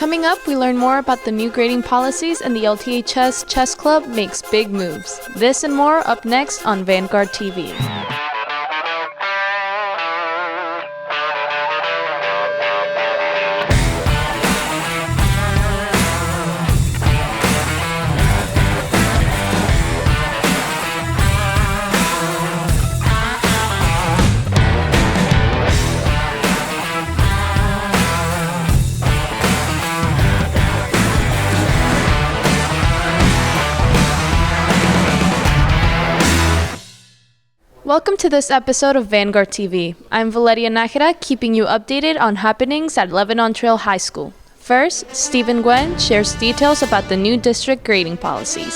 Coming up, we learn more about the new grading policies and the LTHS Chess Club makes big moves. This and more up next on Vanguard TV. Welcome to this episode of Vanguard TV. I'm Valeria Najera, keeping you updated on happenings at Lebanon Trail High School. First, Stephen Gwen shares details about the new district grading policies.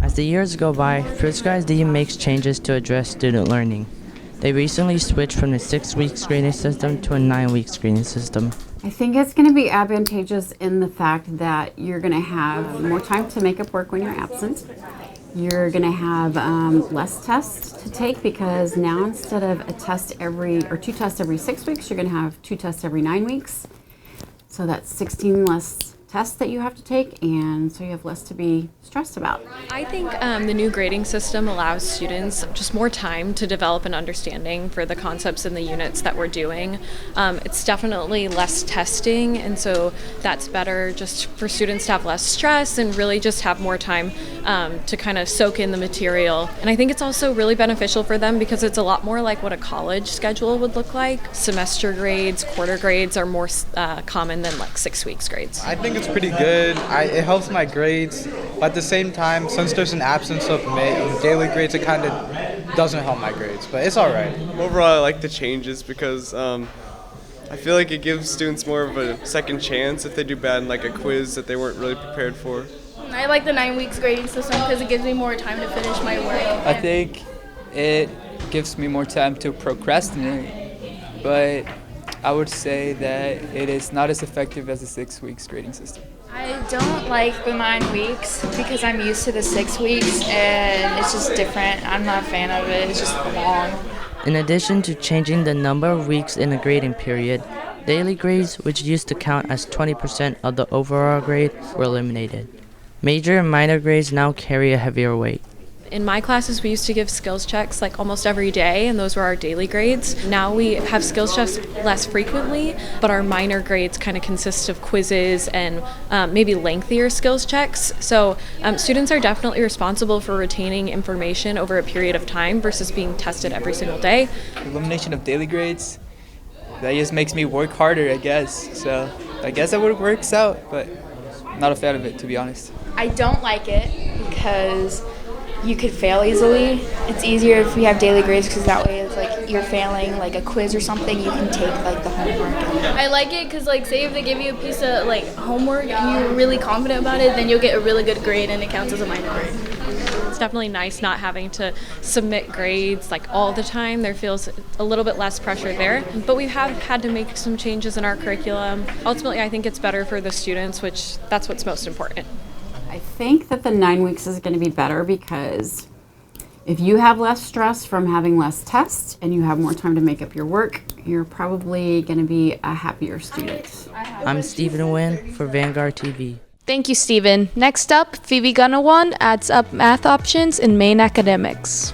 As the years go by, First Guys D makes changes to address student learning. They recently switched from the 6-week grading system to a 9-week grading system. I think it's going to be advantageous in the fact that you're going to have more time to make up work when you're absent. You're going to have less tests to take because now instead of two tests every 6 weeks, you're going to have 2 tests every 9 weeks. So that's 16 less tests that you have to take, and so you have less to be stressed about. I think the new grading system allows students just more time to develop an understanding for the concepts in the units that we're doing. It's definitely less testing, and so that's better just for students to have less stress and really just have more time to kind of soak in the material. And I think it's also really beneficial for them because it's a lot more like what a college schedule would look like. Semester grades, quarter grades are more common than like 6 weeks grades. I think it's pretty good. It helps my grades, but at the same time, since there's an absence of daily grades, it kind of doesn't help my grades, but it's all right. Overall, I like the changes because I feel like it gives students more of a second chance if they do bad in like a quiz that they weren't really prepared for. I like the 9 weeks grading system because it gives me more time to finish my work. I think it gives me more time to procrastinate, but I would say that it is not as effective as the 6 weeks grading system. I don't like the 9 weeks because I'm used to the 6 weeks and it's just different. I'm not a fan of it. It's just long. In addition to changing the number of weeks in a grading period, daily grades, which used to count as 20% of the overall grade, were eliminated. Major and minor grades now carry a heavier weight. In my classes, we used to give skills checks like almost every day, and those were our daily grades. Now we have skills checks less frequently, but our minor grades kind of consist of quizzes and maybe lengthier skills checks. So students are definitely responsible for retaining information over a period of time versus being tested every single day. Elimination of daily grades, that just makes me work harder, I guess. So I guess that works out, but I'm not a fan of it, to be honest. I don't like it because you could fail easily. It's easier if we have daily grades because that way it's like you're failing like a quiz or something, you can take like the homework. I like it because like say if they give you a piece of like homework and you're really confident about it, then you'll get a really good grade and it counts as a minor grade. It's definitely nice not having to submit grades like all the time. There feels a little bit less pressure there, but we have had to make some changes in our curriculum. Ultimately, I think it's better for the students, which that's what's most important. I think that the 9 weeks is going to be better because if you have less stress from having less tests and you have more time to make up your work, you're probably going to be a happier student. I'm Stephen Nguyen for Vanguard TV. Thank you, Stephen. Next up, Phoebe Gunawan adds up math options in Maine academics.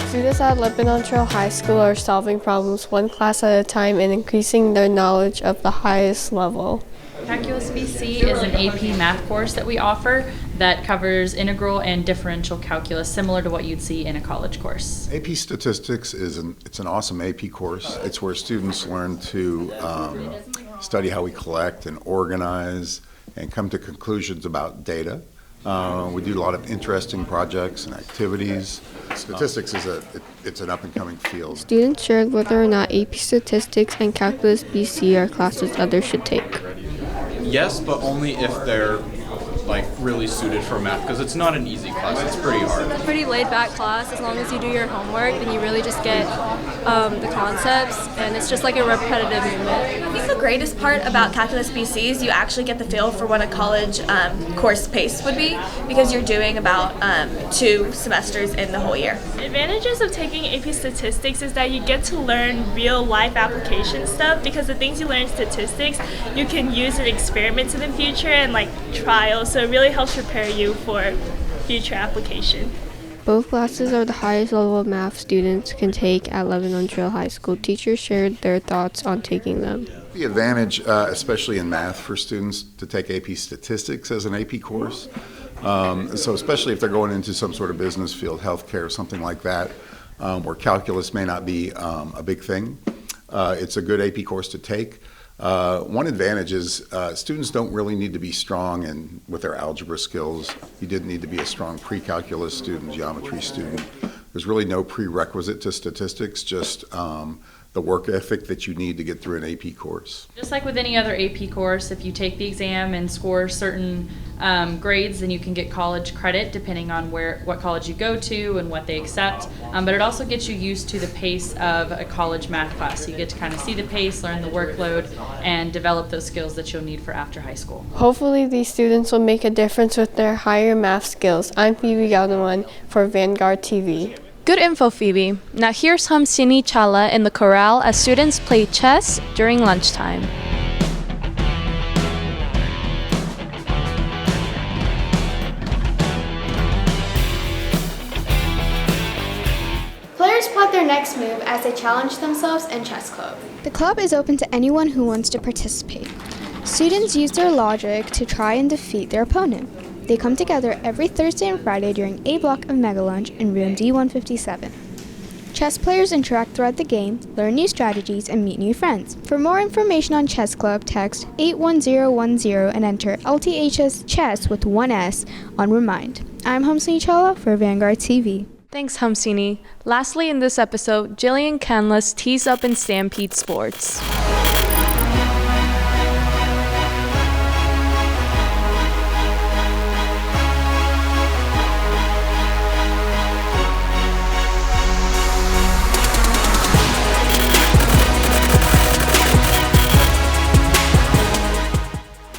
Students at Lebanon Trail High School are solving problems one class at a time and increasing their knowledge of the highest level. Calculus BC is an AP math course that we offer that covers integral and differential calculus, similar to what you'd see in a college course. AP Statistics it's an awesome AP course. It's where students learn to study how we collect and organize and come to conclusions about data. We do a lot of interesting projects and activities. Statistics it's an up-and-coming field. Students shared whether or not AP Statistics and Calculus BC are classes others should take. Yes, but only if they're like really suited for math because it's not an easy class. It's pretty hard. It's a pretty laid back class. As long as you do your homework, then you really just get the concepts, and it's just like a repetitive movement. I think the greatest part about Calculus BC is you actually get the feel for what a college course pace would be, because you're doing about 2 semesters in the whole year. The advantages of taking AP Statistics is that you get to learn real life application stuff, because the things you learn in statistics you can use in experiments in the future and like trials, so it really helps prepare you for future application. Both classes are the highest level of math students can take at Lebanon Trail High School. Teachers shared their thoughts on taking them. The advantage, especially in math, for students to take AP Statistics as an AP course. So especially if they're going into some sort of business field, healthcare, something like that, where calculus may not be a big thing. It's a good AP course to take. One advantage is students don't really need to be strong with their algebra skills. You didn't need to be a strong pre-calculus student, geometry student. There's really no prerequisite to statistics, just the work ethic that you need to get through an AP course. Just like with any other AP course, if you take the exam and score certain grades, then you can get college credit depending on what college you go to and what they accept. But it also gets you used to the pace of a college math class. So you get to kind of see the pace, learn the workload, and develop those skills that you'll need for after high school. Hopefully these students will make a difference with their higher math skills. I'm Phoebe Galdeman for Vanguard TV. Good info, Phoebe. Now here's Hamsini Chala in the chorale as students play chess during lunchtime. Players plot their next move as they challenge themselves in chess club. The club is open to anyone who wants to participate. Students use their logic to try and defeat their opponent. They come together every Thursday and Friday during A block of Mega Lunch in room D157. Chess players interact throughout the game, learn new strategies, and meet new friends. For more information on Chess Club, text 81010 and enter LTHS Chess with 1S on Remind. I'm Hamsini Chala for Vanguard TV. Thanks, Hamsini. Lastly, in this episode, Jillian Canlas tees up in Stampede Sports.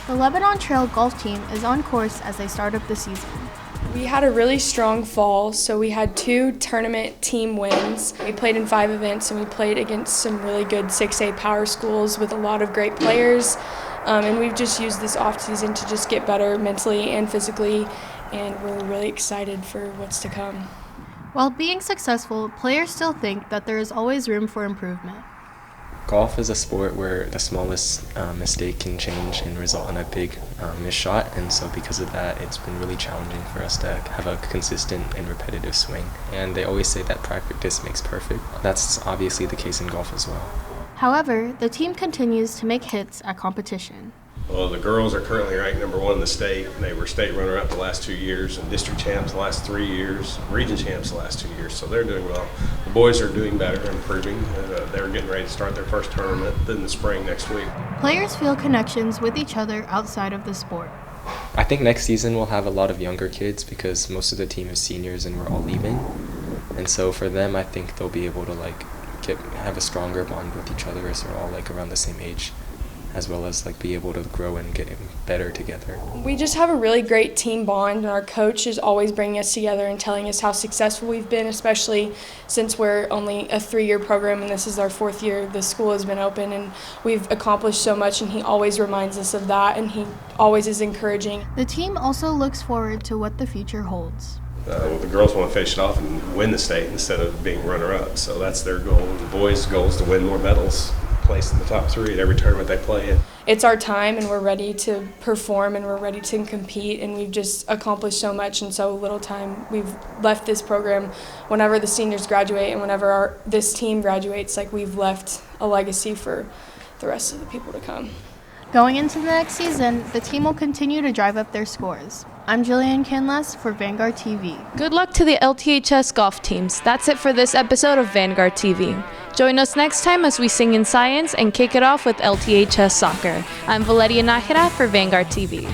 The Lebanon Trail golf team is on course as they start up the season. We had a really strong fall, so we had 2 tournament team wins. We played in 5 events, and we played against some really good 6A power schools with a lot of great players. And we've just used this off-season to just get better mentally and physically, and we're really excited for what's to come. While being successful, players still think that there is always room for improvement. Golf is a sport where the smallest mistake can change and result in a big missed shot, and so because of that, it's been really challenging for us to have a consistent and repetitive swing. And they always say that practice makes perfect. That's obviously the case in golf as well. However, the team continues to make hits at competition. Well, the girls are currently ranked number 1 in the state. They were state runner-up the last 2 years, and district champs the last 3 years, region champs the last 2 years, so they're doing well. The boys are doing better, improving. They're getting ready to start their first tournament in the spring next week. Players feel connections with each other outside of the sport. I think next season we'll have a lot of younger kids because most of the team is seniors and we're all leaving. And so for them, I think they'll be able to have a stronger bond with each other as they're all around the same age, as well as be able to grow and get better together. We just have a really great team bond, and our coach is always bringing us together and telling us how successful we've been, especially since we're only a 3-year program and this is our 4th year. The school has been open and we've accomplished so much, and he always reminds us of that, and he always is encouraging. The team also looks forward to what the future holds. The girls want to finish it off and win the state instead of being runner-up, so that's their goal. The boys' goal is to win more medals, place in the top 3 at every tournament they play in. It's our time, and we're ready to perform, and we're ready to compete, and we've just accomplished so much in so little time. We've left this program whenever the seniors graduate and whenever this team graduates, we've left a legacy for the rest of the people to come. Going into the next season, the team will continue to drive up their scores. I'm Jillian Canlas for Vanguard TV. Good luck to the LTHS golf teams. That's it for this episode of Vanguard TV. Join us next time as we sing in science and kick it off with LTHS soccer. I'm Valeria Najera for Vanguard TV.